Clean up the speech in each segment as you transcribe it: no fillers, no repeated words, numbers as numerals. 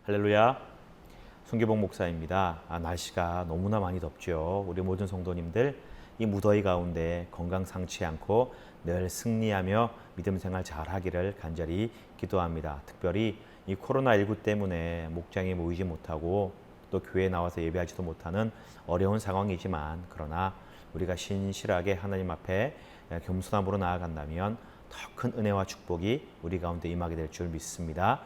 할렐루야. 손기복 목사입니다. 날씨가 너무나 많이 덥죠. 우리 모든 성도님들 이 무더위 가운데 건강 상치 않고 늘 승리하며 믿음 생활 잘 하기를 간절히 기도합니다. 특별히 이 코로나19 때문에 목장에 모이지 못하고 또 교회에 나와서 예배하지도 못하는 어려운 상황이지만, 그러나 우리가 신실하게 하나님 앞에 겸손함으로 나아간다면 더 큰 은혜와 축복이 우리 가운데 임하게 될 줄 믿습니다.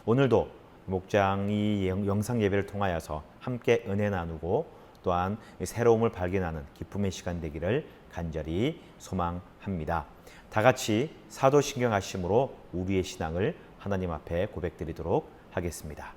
오늘도 목장이 영상 예배를 통하여서 함께 은혜 나누고 또한 새로움을 발견하는 기쁨의 시간 되기를 간절히 소망합니다. 다 같이 사도신경 하심으로 우리의 신앙을 하나님 앞에 고백드리도록 하겠습니다.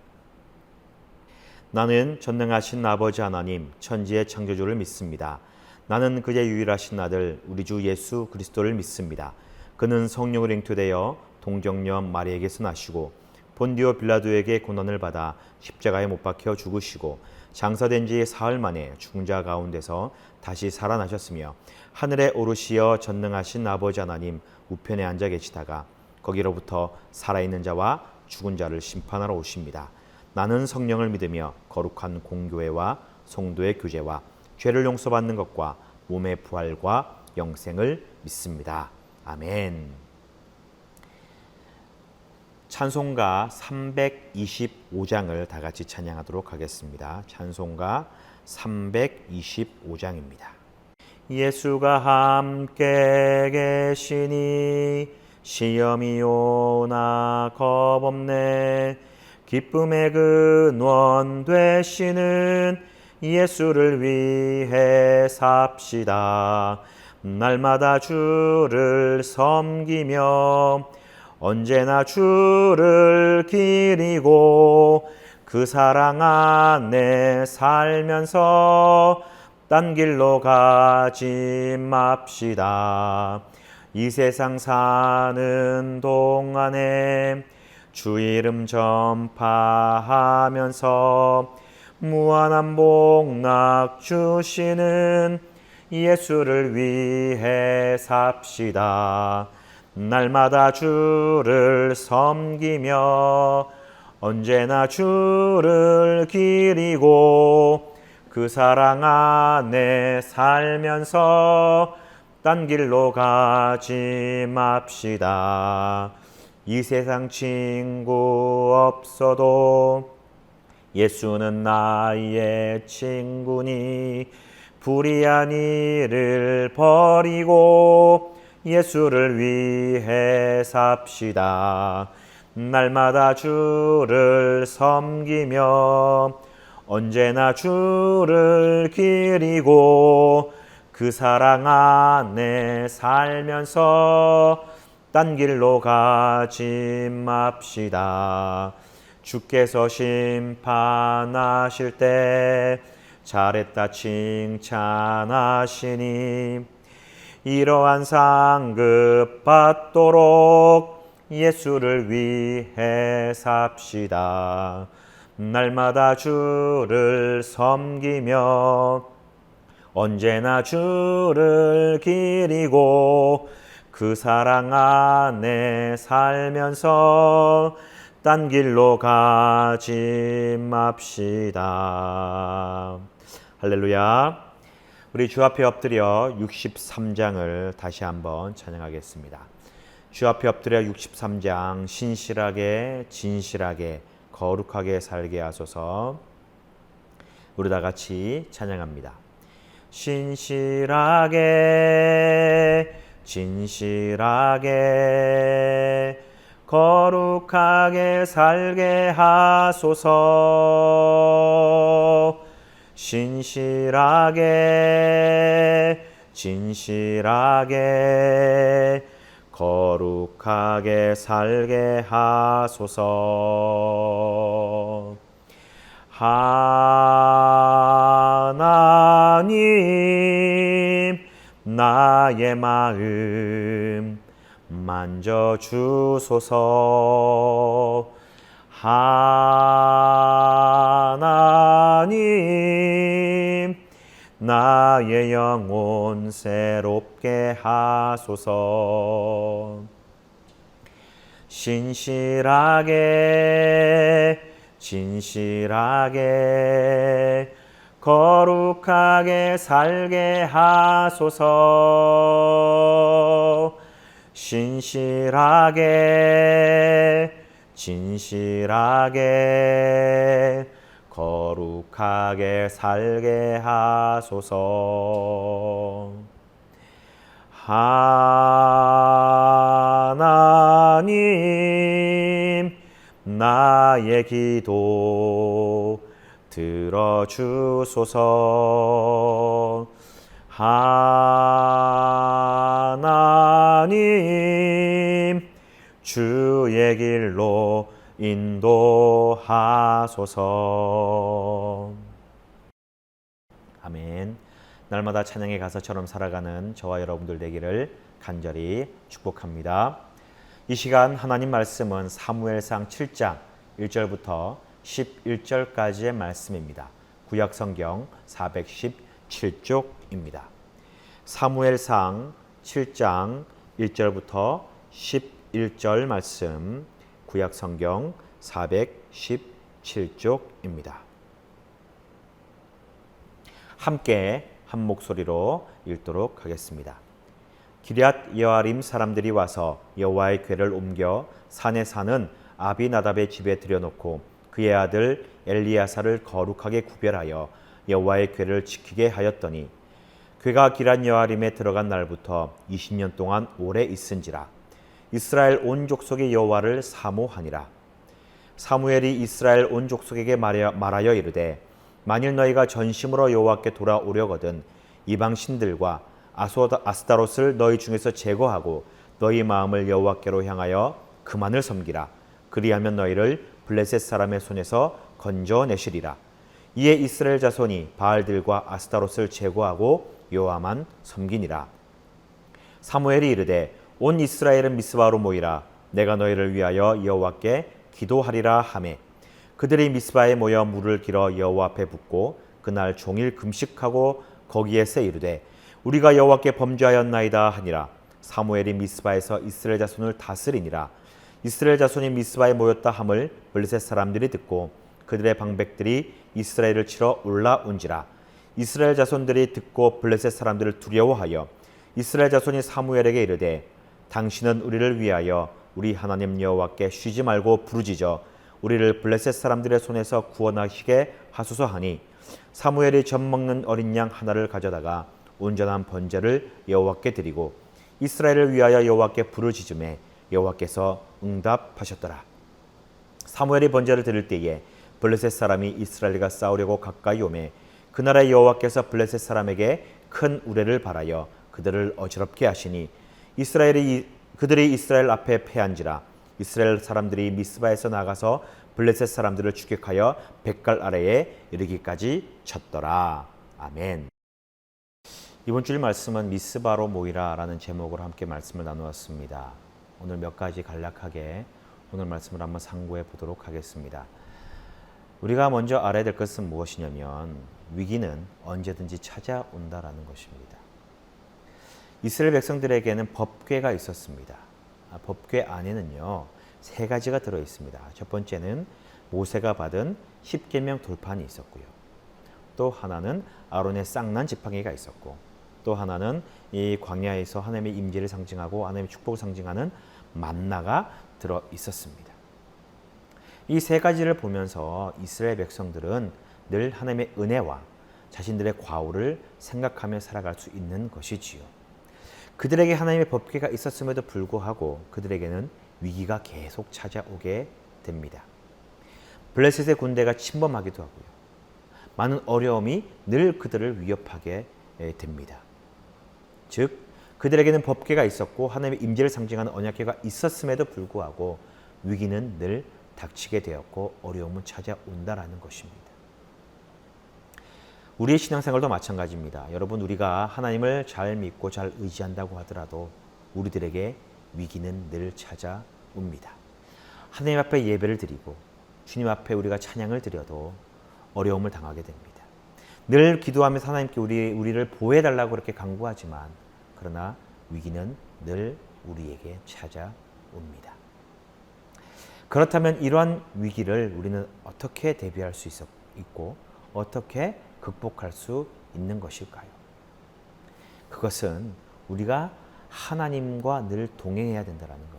나는 전능하신 아버지 하나님, 천지의 창조주를 믿습니다. 나는 그의 유일하신 아들 우리 주 예수 그리스도를 믿습니다. 그는 성령으로 잉태되어 동정녀 마리에게서 나시고 본디오 빌라도에게 고난을 받아 십자가에 못 박혀 죽으시고 장사된 지 사흘 만에 죽은 자 가운데서 다시 살아나셨으며 하늘에 오르시어 전능하신 아버지 하나님 우편에 앉아 계시다가 거기로부터 살아있는 자와 죽은 자를 심판하러 오십니다. 나는 성령을 믿으며 거룩한 공교회와 성도의 교제와 죄를 용서받는 것과 몸의 부활과 영생을 믿습니다. 아멘. 찬송가 325장을 다 같이 찬양하도록 하겠습니다. 찬송가 325장입니다. 예수가 함께 계시니 시험이 오나 겁없네. 기쁨의 근원 되시는 예수를 위해 삽시다. 날마다 주를 섬기며 언제나 주를 기리고 그 사랑 안에 살면서 딴 길로 가지 맙시다. 이 세상 사는 동안에 주 이름 전파하면서 무한한 복락 주시는 예수를 위해 삽시다. 날마다 주를 섬기며 언제나 주를 기리고 그 사랑 안에 살면서 딴 길로 가지 맙시다. 이 세상 친구 없어도 예수는 나의 친구니 불의한 일을 버리고 예수를 위해 삽시다. 날마다 주를 섬기며 언제나 주를 기리고 그 사랑 안에 살면서 딴 길로 가지 맙시다. 주께서 심판하실 때 잘했다 칭찬하시니 이러한 상급 받도록 예수를 위해 삽시다. 날마다 주를 섬기며 언제나 주를 기리고 그 사랑 안에 살면서 딴 길로 가지 맙시다. 할렐루야. 우리 주 앞에 엎드려 63장을 다시 한번 찬양하겠습니다. 주 앞에 엎드려 63장 신실하게 진실하게 거룩하게 살게 하소서. 우리 다 같이 찬양합니다. 신실하게 진실하게 거룩하게 살게 하소서. 신실하게 진실하게 거룩하게 살게 하소서. 하나님 나의 마음 만져주소서. 하나님 나의 영혼 새롭게 하소서. 신실하게 진실하게 거룩하게 살게 하소서. 신실하게 진실하게 거룩하게 살게 하소서. 하나님 나의 기도 들어주소서. 하나님 주의 길로 인도하소서. 아멘. 날마다 찬양의 가사처럼 살아가는 저와 여러분들 되기를 간절히 축복합니다. 이 시간 하나님 말씀은 사무엘상 7장 1절부터 11절까지의 말씀입니다. 구약 성경 417쪽입니다. 사무엘상 7장 1절부터 11절 말씀, 구약 성경 417쪽입니다. 함께 한 목소리로 읽도록 하겠습니다. 기럇 여아림 사람들이 와서 여호와의 궤를 옮겨 산에 사는 아비나답의 집에 들여놓고 그의 아들 엘리야사를 거룩하게 구별하여 여호와의 궤를 지키게 하였더니 궤가 기럇 여아림에 들어간 날부터 20년 동안 오래 있은지라. 이스라엘 온 족속이 여호와를 사모하니라. 사무엘이 이스라엘 온 족속에게 말하여 이르되 만일 너희가 전심으로 여호와께 돌아오려거든 이방 신들과 아스타롯을 너희 중에서 제거하고 너희 마음을 여호와께로 향하여 그만을 섬기라. 그리하면 너희를 블레셋 사람의 손에서 건져내시리라. 이에 이스라엘 자손이 바알들과 아스타롯을 제거하고 여호와만 섬기니라. 사무엘이 이르되 온 이스라엘은 미스바로 모이라. 내가 너희를 위하여 여호와께 기도하리라 하매 그들이 미스바에 모여 물을 길어 여호와 앞에 붓고 그날 종일 금식하고 거기에서 이르되 우리가 여호와께 범죄하였나이다 하니라. 사무엘이 미스바에서 이스라엘 자손을 다스리니라. 이스라엘 자손이 미스바에 모였다 함을 블레셋 사람들이 듣고 그들의 방백들이 이스라엘을 치러 올라온지라. 이스라엘 자손들이 듣고 블레셋 사람들을 두려워하여 이스라엘 자손이 사무엘에게 이르되 당신은 우리를 위하여 우리 하나님 여호와께 쉬지 말고 부르짖어 우리를 블레셋 사람들의 손에서 구원하시게 하소서 하니 사무엘이 젖 먹는 어린 양 하나를 가져다가 온전한 번제를 여호와께 드리고 이스라엘을 위하여 여호와께 부르짖음에 여호와께서 응답하셨더라. 사무엘이 번제를 드릴 때에 블레셋 사람이 이스라엘과 싸우려고 가까이 오매 그날에 여호와께서 블레셋 사람에게 큰 우레를 발하여 그들을 어지럽게 하시니 그들이 이스라엘 앞에 패한지라. 이스라엘 사람들이 미스바에서 나가서 블레셋 사람들을 추격하여 벳갈 아래에 이르기까지 쳤더라. 아멘. 이번 주일 말씀은 미스바로 모이라라는 제목으로 함께 말씀을 나누었습니다. 오늘 몇 가지 간략하게 오늘 말씀을 한번 상고해 보도록 하겠습니다. 우리가 먼저 알아야 될 것은 무엇이냐면 위기는 언제든지 찾아온다라는 것입니다. 이스라엘 백성들에게는 법궤가 있었습니다. 법궤 안에는요 3가지가 들어 있습니다. 첫 번째는 모세가 받은 10계명 돌판이 있었고요. 또 하나는 아론의 쌍난 지팡이가 있었고 또 하나는 이 광야에서 하나님의 임재를 상징하고 하나님의 축복을 상징하는 만나가 들어 있었습니다. 이 3가지를 보면서 이스라엘 백성들은 늘 하나님의 은혜와 자신들의 과오를 생각하며 살아갈 수 있는 것이지요. 그들에게 하나님의 법궤가 있었음에도 불구하고 그들에게는 위기가 계속 찾아오게 됩니다. 블레셋의 군대가 침범하기도 하고요. 많은 어려움이 늘 그들을 위협하게 됩니다. 즉 그들에게는 법궤가 있었고 하나님의 임재를 상징하는 언약궤가 있었음에도 불구하고 위기는 늘 닥치게 되었고 어려움은 찾아온다라는 것입니다. 우리의 신앙생활도 마찬가지입니다. 여러분 우리가 하나님을 잘 믿고 잘 의지한다고 하더라도 우리들에게 위기는 늘 찾아옵니다. 하나님 앞에 예배를 드리고 주님 앞에 우리가 찬양을 드려도 어려움을 당하게 됩니다. 늘 기도하면서 하나님께 우리를 보호해달라고 그렇게 간구하지만 그러나 위기는 늘 우리에게 찾아옵니다. 그렇다면 이러한 위기를 우리는 어떻게 대비할 수 있고 어떻게 극복할 수 있는 것일까요? 그것은 우리가 하나님과 늘 동행해야 된다는 겁니다.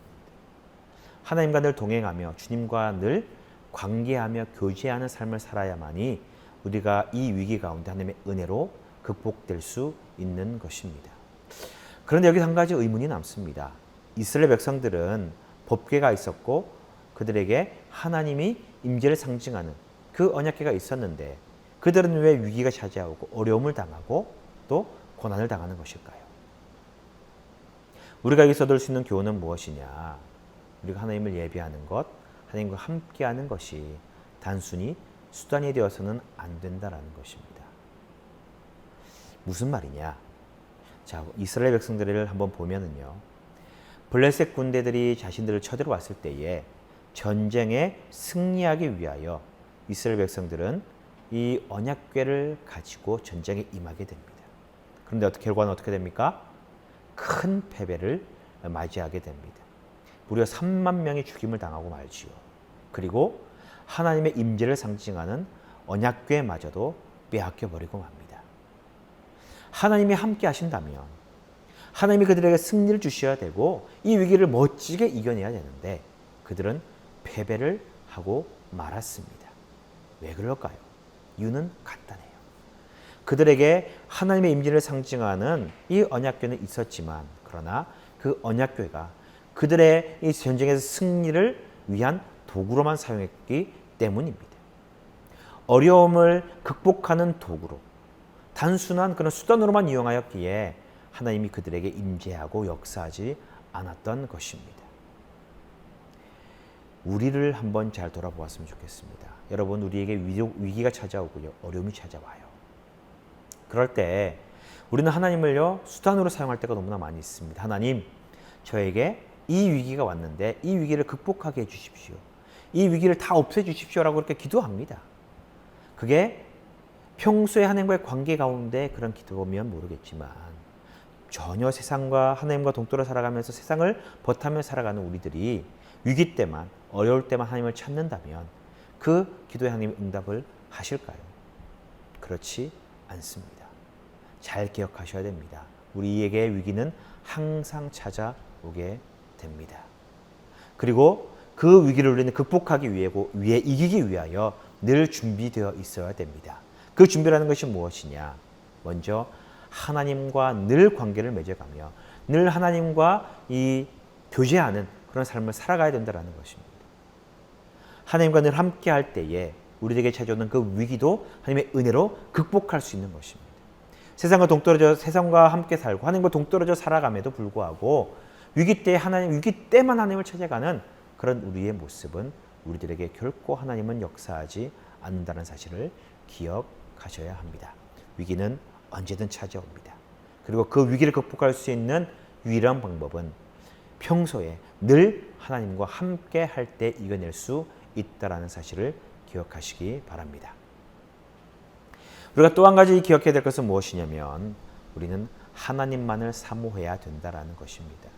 하나님과 늘 동행하며 주님과 늘 관계하며 교제하는 삶을 살아야만이 우리가 이 위기 가운데 하나님의 은혜로 극복될 수 있는 것입니다. 그런데 여기서 한 가지 의문이 남습니다. 이스라엘 백성들은 법궤가 있었고 그들에게 하나님이 임재를 상징하는 그 언약궤가 있었는데 그들은 왜 위기가 찾아오고 어려움을 당하고 또 고난을 당하는 것일까요? 우리가 여기서 얻을 수 있는 교훈은 무엇이냐? 우리가 하나님을 예배하는 것, 하나님과 함께하는 것이 단순히 수단이 되어서는 안 된다라는 것입니다. 무슨 말이냐? 자, 이스라엘 백성들을 한번 보면은요. 블레셋 군대들이 자신들을 쳐들어왔을 때에 전쟁에 승리하기 위하여 이스라엘 백성들은 이 언약궤를 가지고 전쟁에 임하게 됩니다. 그런데 결과는 어떻게 됩니까? 큰 패배를 맞이하게 됩니다. 무려 3만 명이 죽임을 당하고 말지요. 그리고 하나님의 임재를 상징하는 언약궤마저도 빼앗겨 버리고 맙니다. 하나님이 함께 하신다면 하나님이 그들에게 승리를 주셔야 되고 이 위기를 멋지게 이겨내야 되는데 그들은 패배를 하고 말았습니다. 왜 그럴까요? 이유는 간단해요. 그들에게 하나님의 임재를 상징하는 이 언약궤는 있었지만 그러나 그 언약궤가 그들의 이 전쟁에서 승리를 위한 도구로만 사용했기 때문입니다. 어려움을 극복하는 도구로 단순한 그런 수단으로만 이용하였기에 하나님이 그들에게 임재하고 역사하지 않았던 것입니다. 우리를 한번 잘 돌아보았으면 좋겠습니다. 여러분, 우리에게 위기가 찾아오고요, 어려움이 찾아와요. 그럴 때 우리는 하나님을요 수단으로 사용할 때가 너무나 많이 있습니다. 하나님, 저에게 이 위기가 왔는데 이 위기를 극복하게 해주십시오. 이 위기를 다 없애주십시오라고 그렇게 기도합니다. 그게 평소에 하나님과의 관계 가운데 그런 기도면 모르겠지만 전혀 세상과 하나님과 동떨어 살아가면서 세상을 버타며 살아가는 우리들이 위기 때만 어려울 때만 하나님을 찾는다면 그 기도에 하나님이 응답을 하실까요? 그렇지 않습니다. 잘 기억하셔야 됩니다. 우리에게 위기는 항상 찾아오게 됩니다. 그리고 그 위기를 우리는 극복하기 위해 이기기 위하여 늘 준비되어 있어야 됩니다. 그 준비라는 것이 무엇이냐? 먼저 하나님과 늘 관계를 맺어가며 늘 하나님과 이 교제하는 그런 삶을 살아가야 된다는 것입니다. 하나님과 늘 함께 할 때에 우리에게 찾아오는 그 위기도 하나님의 은혜로 극복할 수 있는 것입니다. 세상과 함께 살고 하나님과 동떨어져 살아감에도 불구하고 위기 때만 하나님을 찾아가는 그런 우리의 모습은 우리들에게 결코 하나님은 역사하지 않는다는 사실을 기억하셔야 합니다. 위기는 언제든 찾아옵니다. 그리고 그 위기를 극복할 수 있는 유일한 방법은 평소에 늘 하나님과 함께 할 때 이겨낼 수 있다는 사실을 기억하시기 바랍니다. 우리가 또 한 가지 기억해야 될 것은 무엇이냐면 우리는 하나님만을 사모해야 된다는 것입니다.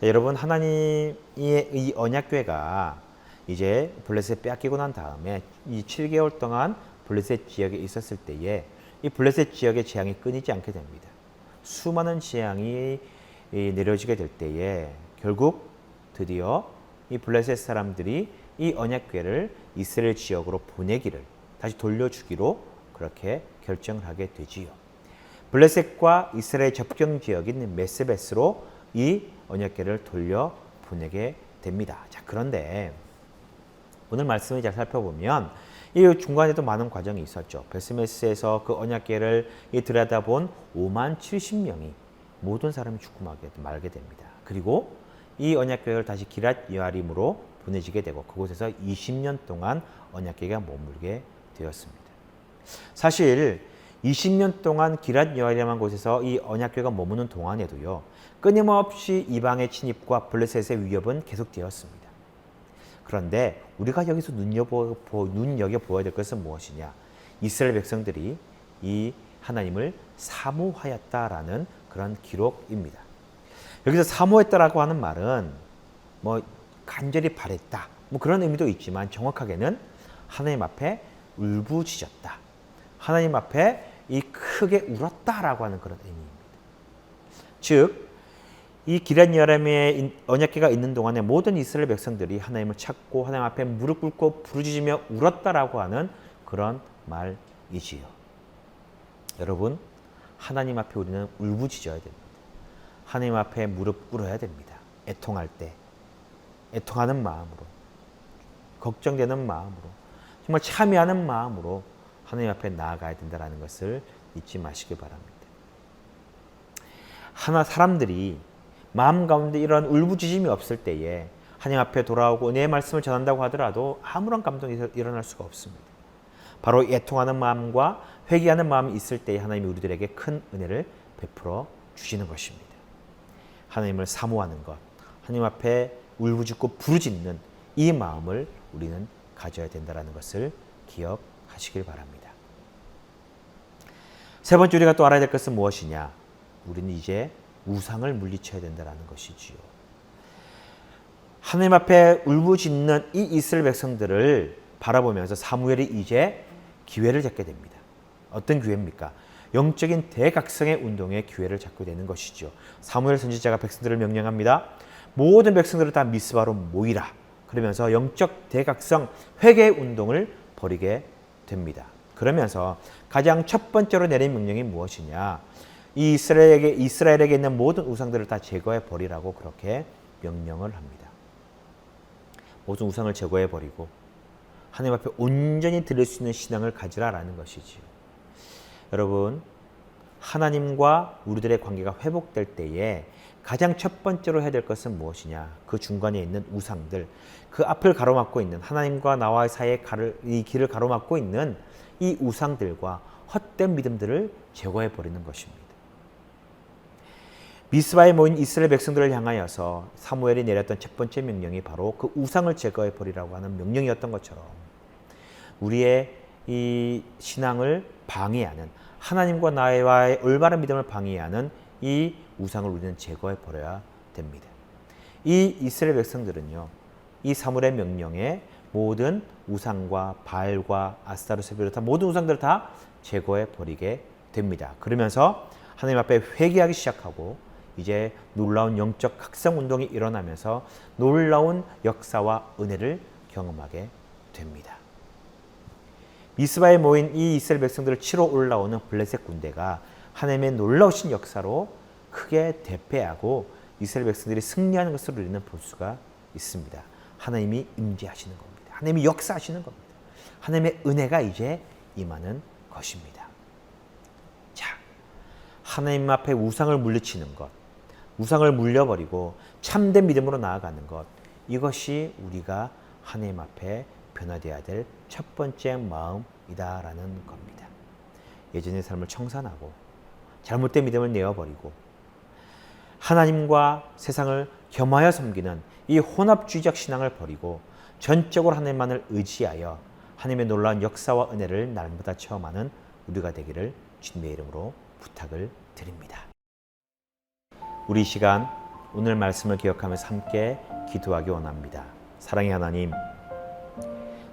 여러분, 하나님의 이 언약궤가 이제 블레셋 빼앗기고 난 다음에 이 7개월 동안 블레셋 지역에 있었을 때에 이 블레셋 지역의 재앙이 끊이지 않게 됩니다. 수많은 재앙이 내려지게 될 때에 결국 드디어 이 블레셋 사람들이 이 언약궤를 이스라엘 지역으로 보내기를 다시 돌려주기로 그렇게 결정을 하게 되지요. 블레셋과 이스라엘 접경 지역인 메세베스로 이 언약궤를 돌려 보내게 됩니다. 자, 그런데 오늘 말씀을 잘 살펴보면 이 중간에도 많은 과정이 있었죠. 베스메스에서 그 언약궤를 들여다본 5만 70명이 모든 사람이 죽고 말게 됩니다. 그리고 이 언약궤를 다시 기랏 여아림으로 보내지게 되고 그곳에서 20년 동안 언약궤가 머물게 되었습니다. 사실 20년 동안 기랏 여아림한 곳에서 이 언약궤가 머무는 동안에도요, 끊임없이 이방의 침입과 블레셋의 위협은 계속되었습니다. 그런데 우리가 여기서 눈여겨보아야 될 것은 무엇이냐? 이스라엘 백성들이 이 하나님을 사모하였다라는 그런 기록입니다. 여기서 사모했다라고 하는 말은 간절히 바랬다. 뭐 그런 의미도 있지만 정확하게는 하나님 앞에 울부짖었다. 하나님 앞에 이 크게 울었다라고 하는 그런 의미입니다. 즉, 이 기럇 여름의 언약궤가 있는 동안에 모든 이스라엘 백성들이 하나님을 찾고 하나님 앞에 무릎 꿇고 부르짖으며 울었다라고 하는 그런 말이지요. 여러분, 하나님 앞에 우리는 울부짖어야 됩니다. 하나님 앞에 무릎 꿇어야 됩니다. 애통할 때, 애통하는 마음으로, 걱정되는 마음으로, 정말 참여하는 마음으로 하나님 앞에 나아가야 된다는 것을 잊지 마시기 바랍니다. 사람들이 마음 가운데 이런 울부짖음이 없을 때에 하나님 앞에 돌아오고 은혜의 말씀을 전한다고 하더라도 아무런 감동이 일어날 수가 없습니다. 바로 애통하는 마음과 회개하는 마음이 있을 때에 하나님이 우리들에게 큰 은혜를 베풀어 주시는 것입니다. 하나님을 사모하는 것, 하나님 앞에 울부짖고 부르짖는 이 마음을 우리는 가져야 된다는 것을 기억하시길 바랍니다. 세 번째 우리가 또 알아야 될 것은 무엇이냐? 우리는 이제 우상을 물리쳐야 된다는 것이지요. 하나님 앞에 울부짖는 이 이스라엘 백성들을 바라보면서 사무엘이 이제 기회를 잡게 됩니다. 어떤 기회입니까? 영적인 대각성의 운동의 기회를 잡게 되는 것이죠. 사무엘 선지자가 백성들을 명령합니다. 모든 백성들을 다 미스바로 모이라. 그러면서 영적 대각성 회개의 운동을 벌이게 됩니다. 그러면서 가장 첫 번째로 내린 명령이 무엇이냐? 이 이스라엘에게 있는 모든 우상들을 다 제거해 버리라고 그렇게 명령을 합니다. 모든 우상을 제거해 버리고 하나님 앞에 온전히 드릴 수 있는 신앙을 가지라라는 것이지요. 여러분, 하나님과 우리들의 관계가 회복될 때에 가장 첫 번째로 해야 될 것은 무엇이냐? 그 중간에 있는 우상들, 그 앞을 가로막고 있는 하나님과 나와의 사이의 이 길을 가로막고 있는 이 우상들과 헛된 믿음들을 제거해 버리는 것입니다. 미스바에 모인 이스라엘 백성들을 향하여서 사무엘이 내렸던 첫 번째 명령이 바로 그 우상을 제거해 버리라고 하는 명령이었던 것처럼 우리의 이 신앙을 방해하는 하나님과 나와의 올바른 믿음을 방해하는 이 우상을 우리는 제거해 버려야 됩니다. 이 이스라엘 백성들은요, 이 사무엘의 명령에 모든 우상과 바알과 아스타롯을 비롯한 모든 우상들을 다 제거해 버리게 됩니다. 그러면서 하나님 앞에 회개하기 시작하고 이제 놀라운 영적 각성 운동이 일어나면서 놀라운 역사와 은혜를 경험하게 됩니다. 미스바에 모인 이 이스라엘 백성들을 치러 올라오는 블레셋 군대가 하나님의 놀라우신 역사로 크게 대패하고 이스라엘 백성들이 승리하는 것을 우리는 볼 수가 있습니다. 하나님이 임재하시는 겁니다. 하나님이 역사하시는 겁니다. 하나님의 은혜가 이제 임하는 것입니다. 자, 하나님 앞에 우상을 물리치는 것, 우상을 물려버리고 참된 믿음으로 나아가는 것, 이것이 우리가 하나님 앞에 변화되어야 될 첫 번째 마음이다라는 겁니다. 예전의 삶을 청산하고 잘못된 믿음을 내어버리고 하나님과 세상을 겸하여 섬기는 이 혼합주의적 신앙을 버리고 전적으로 하나님만을 의지하여 하나님의 놀라운 역사와 은혜를 날마다 체험하는 우리가 되기를 주님의 이름으로 부탁을 드립니다. 우리 이 시간 오늘 말씀을 기억하면서 함께 기도하기 원합니다. 사랑의 하나님,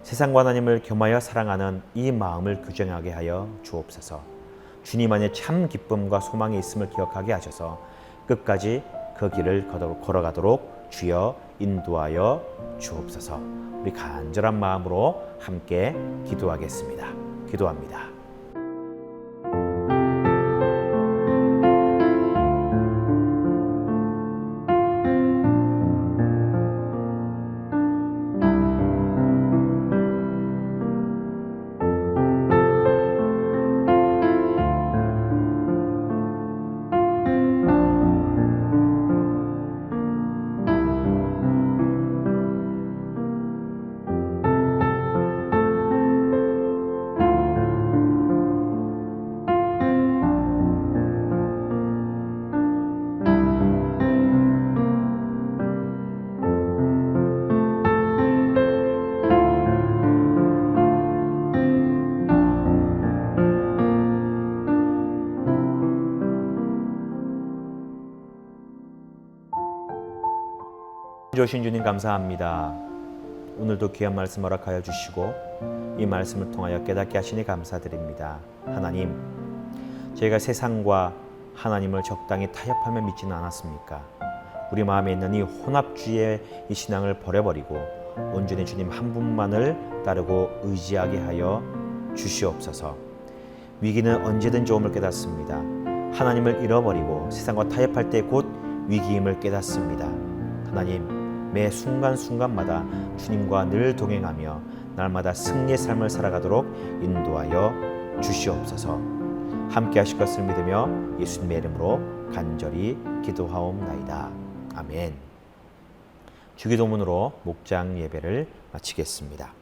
세상과 하나님을 겸하여 사랑하는 이 마음을 규정하게 하여 주옵소서. 주님 안에 참 기쁨과 소망이 있음을 기억하게 하셔서 끝까지 그 길을 걸어가도록 주여 인도하여 주옵소서. 우리 간절한 마음으로 함께 기도하겠습니다. 기도합니다. 주신 주님 감사합니다. 오늘도 귀한 말씀 허락하여 주시고 이 말씀을 통하여 깨닫게 하시니 감사드립니다. 하나님, 저희가 세상과 하나님을 적당히 타협하며 믿지는 않았습니까? 우리 마음에 있는 이 혼합주의의 이 신앙을 버려버리고 온전히 주님 한 분만을 따르고 의지하게 하여 주시옵소서. 위기는 언제든 좋음을 깨닫습니다. 하나님을 잃어버리고 세상과 타협할 때 곧 위기임을 깨닫습니다. 하나님, 매 순간순간마다 주님과 늘 동행하며 날마다 승리의 삶을 살아가도록 인도하여 주시옵소서. 함께 하실 것을 믿으며 예수님의 이름으로 간절히 기도하옵나이다. 아멘. 주기도문으로 목장 예배를 마치겠습니다.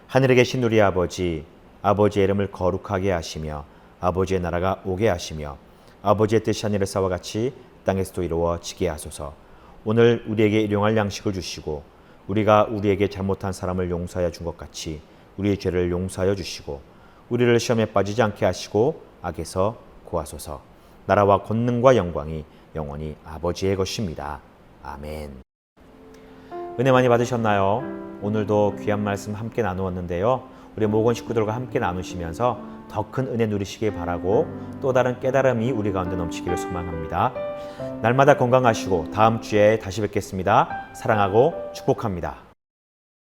하늘에 계신 우리 아버지, 아버지의 이름을 거룩하게 하시며 아버지의 나라가 오게 하시며 아버지의 뜻이 하늘에서와 같이 땅에서도 이루어지게 하소서. 오늘 우리에게 일용할 양식을 주시고 우리가 우리에게 잘못한 사람을 용서하여 준 것 같이 우리의 죄를 용서하여 주시고 우리를 시험에 빠지지 않게 하시고 악에서 구하소서. 나라와 권능과 영광이 영원히 아버지의 것입니다. 아멘. 은혜 많이 받으셨나요? 오늘도 귀한 말씀 함께 나누었는데요. 우리 모건 식구들과 함께 나누시면서 더 큰 은혜 누리시길 바라고 또 다른 깨달음이 우리 가운데 넘치기를 소망합니다. 날마다 건강하시고 다음 주에 다시 뵙겠습니다. 사랑하고 축복합니다.